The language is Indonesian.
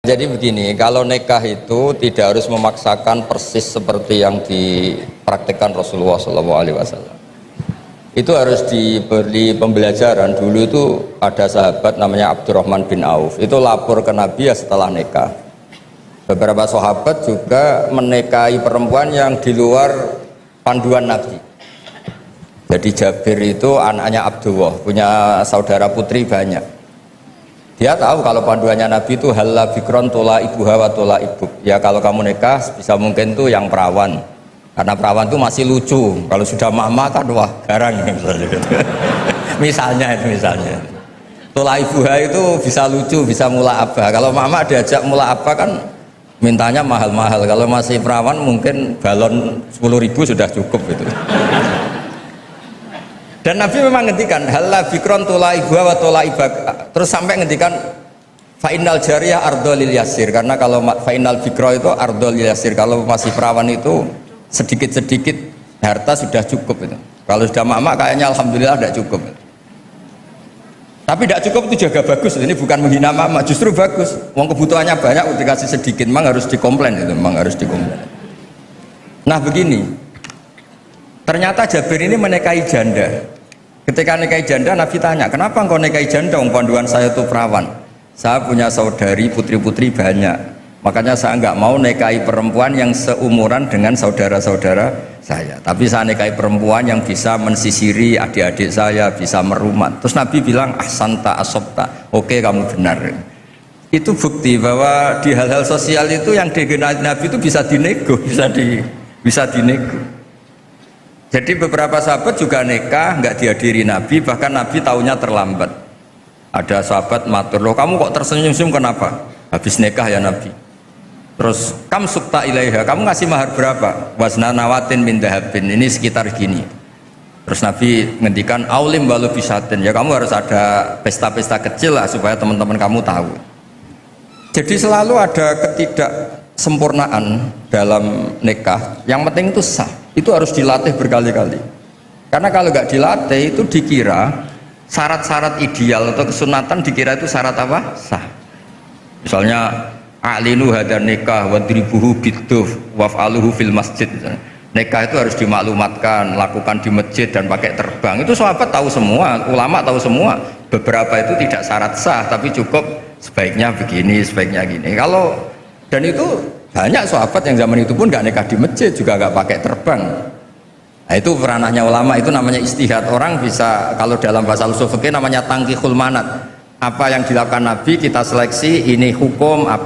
Jadi begini, kalau nikah itu tidak harus memaksakan persis seperti yang dipraktikkan Rasulullah SAW. Itu harus diberi pembelajaran. Dulu itu ada sahabat namanya Abdurrahman bin Auf. Itu lapor ke Nabi ya setelah nikah. Beberapa sahabat juga menikahi perempuan yang di luar panduan Nabi. Jadi Jabir itu anaknya Abdullah, punya saudara putri banyak. Dia tahu kalau panduannya Nabi itu halla bikron tola ibuha wa tola ibuk. Ya kalau kamu nikah bisa mungkin tuh yang perawan. Karena perawan itu masih lucu. Kalau sudah mama kan wah garang misalnya. misalnya. Tola ibuha itu bisa lucu, bisa mula abah. Kalau mama diajak mula abah kan mintanya mahal-mahal. Kalau masih perawan mungkin balon 10.000 sudah cukup gitu. Dan Nabi memang ngendikan halla bikron tola ibuha wa tola ibak. Terus sampai ngendikan fainal jariyah ardolil yasir, karena kalau fainal bikro itu ardolil yasir, kalau masih perawan itu sedikit-sedikit harta sudah cukup itu. Kalau sudah mama kayaknya alhamdulillah tidak cukup. Tapi tidak cukup itu jaga bagus. Ini bukan menghina mama, justru bagus. Uang kebutuhannya banyak, dikasih sedikit, memang harus dikomplain itu, memang harus dikomplain. Nah begini, ternyata Jabir ini menikahi janda. Ketika nikahi janda, Nabi tanya, kenapa engkau nikahi janda? Panduan saya itu perawan. Saya punya saudari, putri-putri banyak. Makanya saya nggak mau nikahi perempuan yang seumuran dengan saudara-saudara saya. Tapi saya nikahi perempuan yang bisa mensisiri adik-adik saya, bisa merumat. Terus Nabi bilang, ahsanta asobta. Oke, kamu benar. Itu bukti bahwa di hal-hal sosial itu yang digenai Nabi itu bisa dinego, bisa dinego. Jadi beberapa sahabat juga nikah nggak dihadiri Nabi, bahkan Nabi taunya terlambat. Ada sahabat matur, loh kamu kok tersenyum-senyum kenapa? Habis nikah ya Nabi. Terus kam sukta ilaiha, kamu ngasih mahar berapa? Wasna nawatin min dahabin, ini sekitar gini. Terus Nabi ngendikan aulim walau bisatin, ya kamu harus ada pesta-pesta kecil lah supaya teman-teman kamu tahu. Jadi selalu ada ketidaksempurnaan dalam nikah. Yang penting itu sah. Itu harus dilatih berkali-kali. Karena kalau nggak dilatih itu dikira syarat-syarat ideal atau kesunatan dikira itu syarat apa? Sah. Misalnya a'linu hadar nikah wadribuhu biduf waf'aluhu fil masjid. Nikah itu harus dimaklumatkan, lakukan di masjid dan pakai terbang. Itu sahabat tahu semua, ulama tahu semua. Beberapa itu tidak syarat sah, tapi cukup sebaiknya begini, sebaiknya gini. Kalau dan itu banyak sahabat yang zaman itu pun nggak nikah di masjid, juga nggak pakai terbang. Nah, itu ranahnya ulama, itu namanya istihad. Orang bisa, kalau dalam bahasa usul fikih namanya tangkihul manat. Apa yang dilakukan Nabi kita seleksi, ini hukum apa